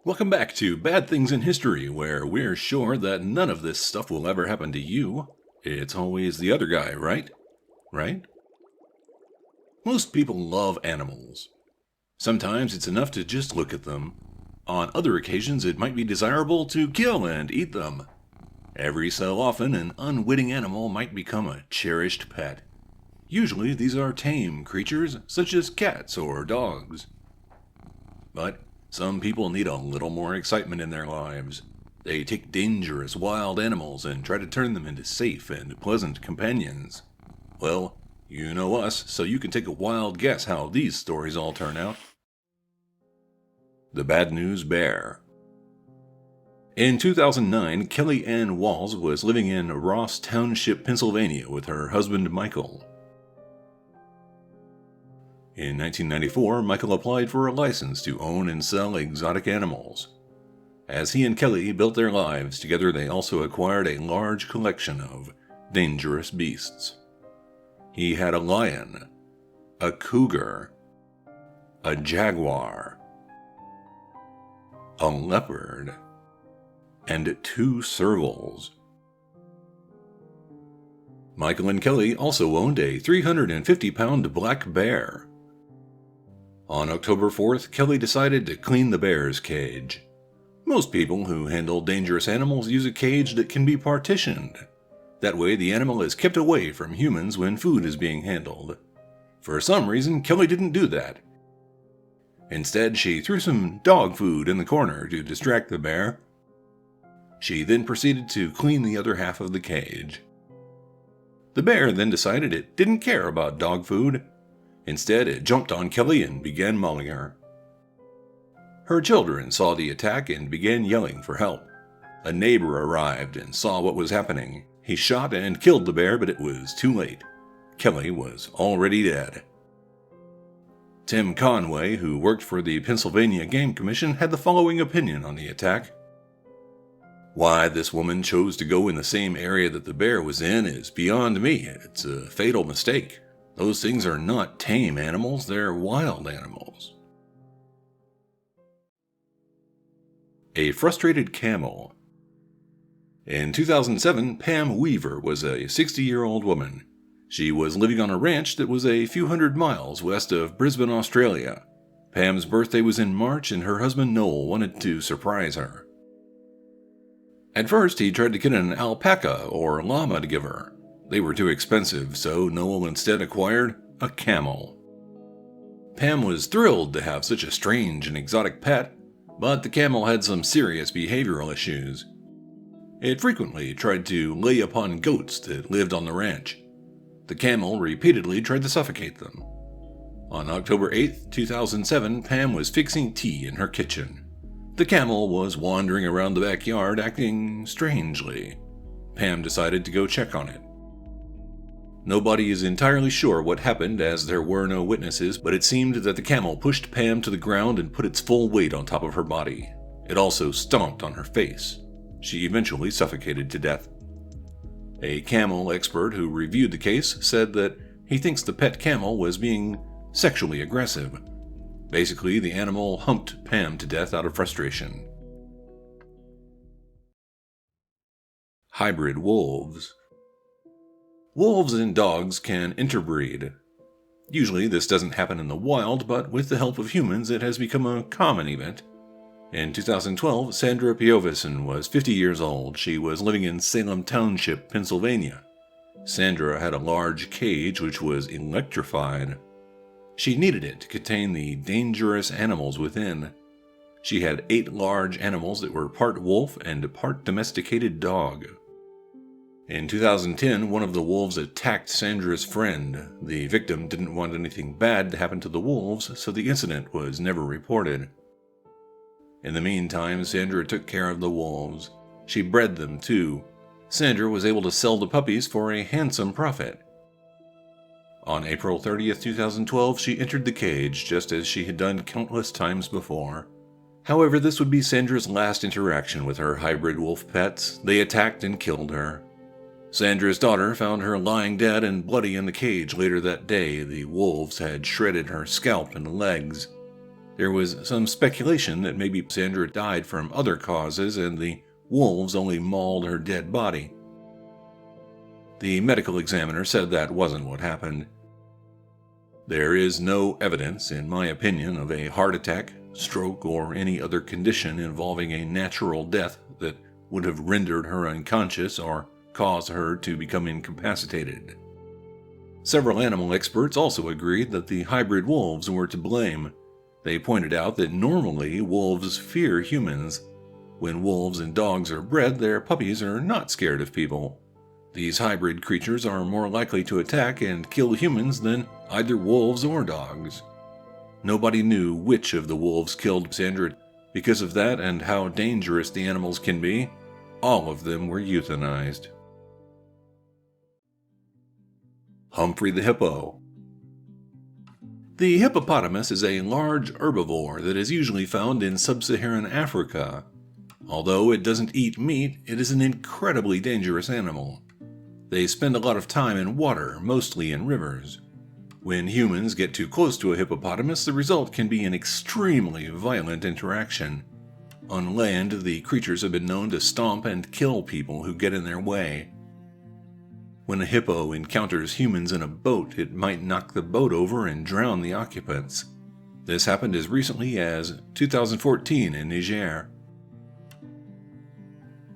Welcome back to Bad Things in History, where we're sure that none of this stuff will ever happen to you. It's always the other guy, right? Right? Most people love animals. Sometimes it's enough to just look at them. On other occasions, it might be desirable to kill and eat them. Every so often, an unwitting animal might become a cherished pet. Usually, these are tame creatures, such as cats or dogs. But some people need a little more excitement in their lives. They take dangerous wild animals and try to turn them into safe and pleasant companions. Well, you know us, so you can take a wild guess how these stories all turn out. The Bad News Bear. In 2009, Kelly Ann Walz was living in Ross Township, Pennsylvania with her husband Michael. In 1994, Michael applied for a license to own and sell exotic animals. As he and Kelly built their lives together, they also acquired a large collection of dangerous beasts. He had a lion, a cougar, a jaguar, a leopard, and 2 servals. Michael and Kelly also owned a 350-pound black bear. On October 4th, Kelly decided to clean the bear's cage. Most people who handle dangerous animals use a cage that can be partitioned. That way, the animal is kept away from humans when food is being handled. For some reason, Kelly didn't do that. Instead, she threw some dog food in the corner to distract the bear. She then proceeded to clean the other half of the cage. The bear then decided it didn't care about dog food. Instead, it jumped on Kelly and began mauling her. Her children saw the attack and began yelling for help. A neighbor arrived and saw what was happening. He shot and killed the bear, but it was too late. Kelly was already dead. Tim Conway, who worked for the Pennsylvania Game Commission, had the following opinion on the attack. Why this woman chose to go in the same area that the bear was in is beyond me. It's a fatal mistake. Those things are not tame animals, they're wild animals. A Frustrated Camel. In 2007, Pam Weaver was a 60-year-old woman. She was living on a ranch that was a few hundred miles west of Brisbane, Australia. Pam's birthday was in March and her husband Noel wanted to surprise her. At first, he tried to get an alpaca or llama to give her. They were too expensive, so Noel instead acquired a camel. Pam was thrilled to have such a strange and exotic pet, but the camel had some serious behavioral issues. It frequently tried to lay upon goats that lived on the ranch. The camel repeatedly tried to suffocate them. On October 8, 2007, Pam was fixing tea in her kitchen. The camel was wandering around the backyard acting strangely. Pam decided to go check on it. Nobody is entirely sure what happened as there were no witnesses, but it seemed that the camel pushed Pam to the ground and put its full weight on top of her body. It also stomped on her face. She eventually suffocated to death. A camel expert who reviewed the case said that he thinks the pet camel was being sexually aggressive. Basically, the animal humped Pam to death out of frustration. Hybrid wolves. Wolves and dogs can interbreed. Usually this doesn't happen in the wild, but with the help of humans it has become a common event. In 2012, Sandra Piovison was 50 years old. She was living in Salem Township, Pennsylvania. Sandra had a large cage which was electrified. She needed it to contain the dangerous animals within. She had 8 large animals that were part wolf and part domesticated dog. In 2010, one of the wolves attacked Sandra's friend. The victim didn't want anything bad to happen to the wolves, so the incident was never reported. In the meantime, Sandra took care of the wolves. She bred them too. Sandra was able to sell the puppies for a handsome profit. On April 30th, 2012, she entered the cage just as she had done countless times before. However, this would be Sandra's last interaction with her hybrid wolf pets. They attacked and killed her. Sandra's daughter found her lying dead and bloody in the cage later that day. The wolves had shredded her scalp and legs. There was some speculation that maybe Sandra died from other causes and the wolves only mauled her dead body. The medical examiner said that wasn't what happened. There is no evidence, in my opinion, of a heart attack, stroke, or any other condition involving a natural death that would have rendered her unconscious or caused her to become incapacitated. Several animal experts also agreed that the hybrid wolves were to blame. They pointed out that normally wolves fear humans. When wolves and dogs are bred, their puppies are not scared of people. These hybrid creatures are more likely to attack and kill humans than either wolves or dogs. Nobody knew which of the wolves killed Sandra. Because of that and how dangerous the animals can be, all of them were euthanized. Humphrey the Hippo. The hippopotamus is a large herbivore that is usually found in sub-Saharan Africa. Although it doesn't eat meat, it is an incredibly dangerous animal. They spend a lot of time in water, mostly in rivers. When humans get too close to a hippopotamus, the result can be an extremely violent interaction. On land, the creatures have been known to stomp and kill people who get in their way. When a hippo encounters humans in a boat, it might knock the boat over and drown the occupants. This happened as recently as 2014 in Niger.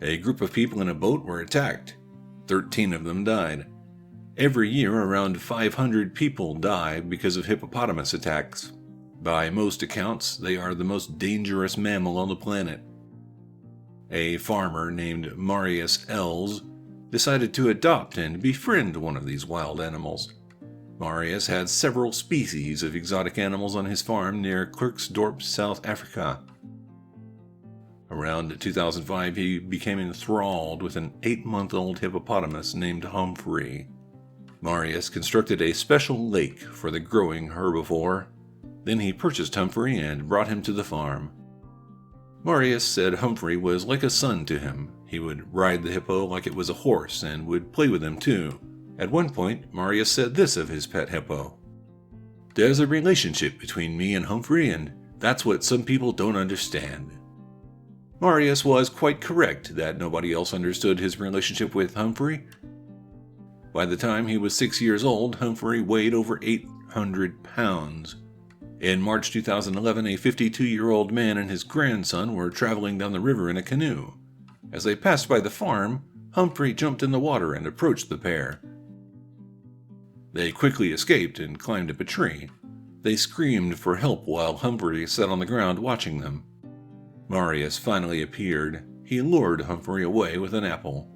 A group of people in a boat were attacked. 13 of them died. Every year, around 500 people die because of hippopotamus attacks. By most accounts, they are the most dangerous mammal on the planet. A farmer named Marius Ells decided to adopt and befriend one of these wild animals. Marius had several species of exotic animals on his farm near Klerksdorp, South Africa. Around 2005, he became enthralled with an 8-month-old hippopotamus named Humphrey. Marius constructed a special lake for the growing herbivore. Then he purchased Humphrey and brought him to the farm. Marius said Humphrey was like a son to him. He would ride the hippo like it was a horse and would play with him too. At one point, Marius said this of his pet hippo: "There's a relationship between me and Humphrey, and that's what some people don't understand." Marius was quite correct that nobody else understood his relationship with Humphrey. By the time he was 6 years old, Humphrey weighed over 800 pounds. In March 2011, a 52-year-old man and his grandson were traveling down the river in a canoe. As they passed by the farm, Humphrey jumped in the water and approached the pair. They quickly escaped and climbed up a tree. They screamed for help while Humphrey sat on the ground watching them. Marius finally appeared. He lured Humphrey away with an apple.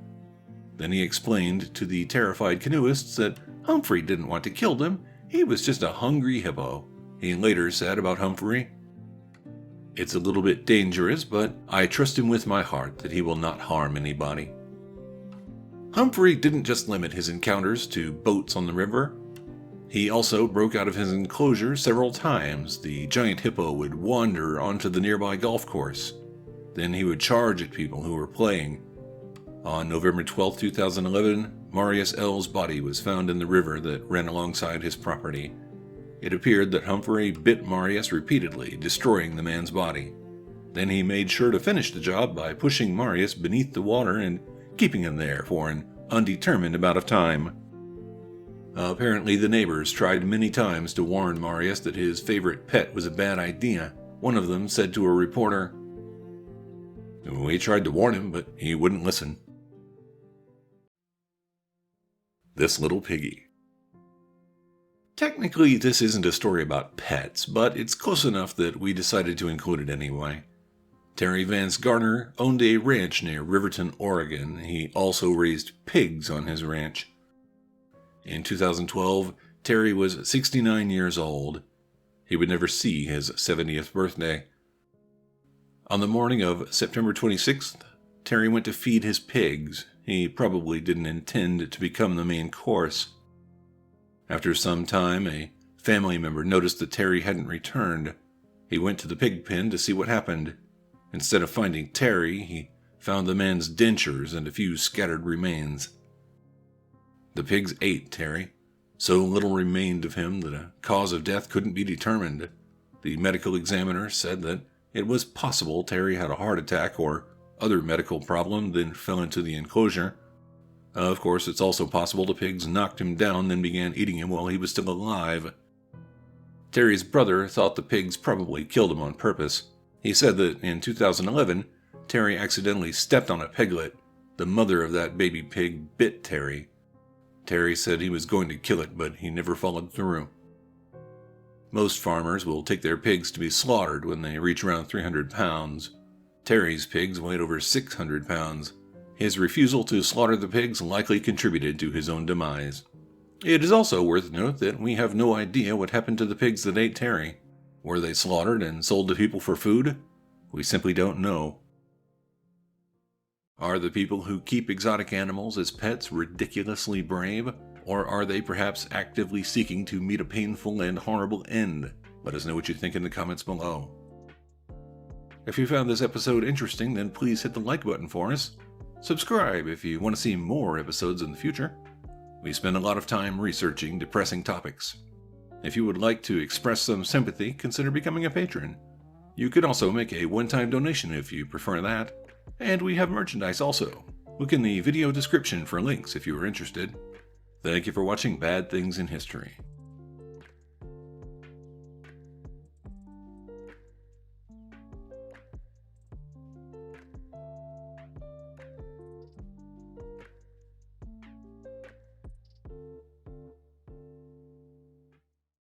Then he explained to the terrified canoeists that Humphrey didn't want to kill them. He was just a hungry hippo. He later said about Humphrey, "It's a little bit dangerous, but I trust him with my heart that he will not harm anybody." Humphrey didn't just limit his encounters to boats on the river. He also broke out of his enclosure several times. The giant hippo would wander onto the nearby golf course. Then he would charge at people who were playing. On November 12, 2011, Marius L's body was found in the river that ran alongside his property. It appeared that Humphrey bit Marius repeatedly, destroying the man's body. Then he made sure to finish the job by pushing Marius beneath the water and keeping him there for an undetermined amount of time. Apparently, the neighbors tried many times to warn Marius that his favorite pet was a bad idea. One of them said to a reporter, "We tried to warn him, but he wouldn't listen." This Little Piggy. Technically, this isn't a story about pets, but it's close enough that we decided to include it anyway. Terry Vance Garner owned a ranch near Riverton, Oregon. He also raised pigs on his ranch. In 2012, Terry was 69 years old. He would never see his 70th birthday. On the morning of September 26th, Terry went to feed his pigs. He probably didn't intend to become the main course. After some time, a family member noticed that Terry hadn't returned. He went to the pig pen to see what happened. Instead of finding Terry, he found the man's dentures and a few scattered remains. The pigs ate Terry. So little remained of him that a cause of death couldn't be determined. The medical examiner said that it was possible Terry had a heart attack or other medical problem, then fell into the enclosure. Of course, it's also possible the pigs knocked him down, then began eating him while he was still alive. Terry's brother thought the pigs probably killed him on purpose. He said that in 2011, Terry accidentally stepped on a piglet. The mother of that baby pig bit Terry. Terry said he was going to kill it, but he never followed through. Most farmers will take their pigs to be slaughtered when they reach around 300 pounds. Terry's pigs weighed over 600 pounds. His refusal to slaughter the pigs likely contributed to his own demise. It is also worth note that we have no idea what happened to the pigs that ate Terry. Were they slaughtered and sold to people for food? We simply don't know. Are the people who keep exotic animals as pets ridiculously brave, or are they perhaps actively seeking to meet a painful and horrible end? Let us know what you think in the comments below. If you found this episode interesting, then please hit the like button for us. Subscribe if you want to see more episodes in the future. We spend a lot of time researching depressing topics. If you would like to express some sympathy, consider becoming a patron. You could also make a one-time donation if you prefer that. And we have merchandise also. Look in the video description for links if you are interested. Thank you for watching Bad Things in History.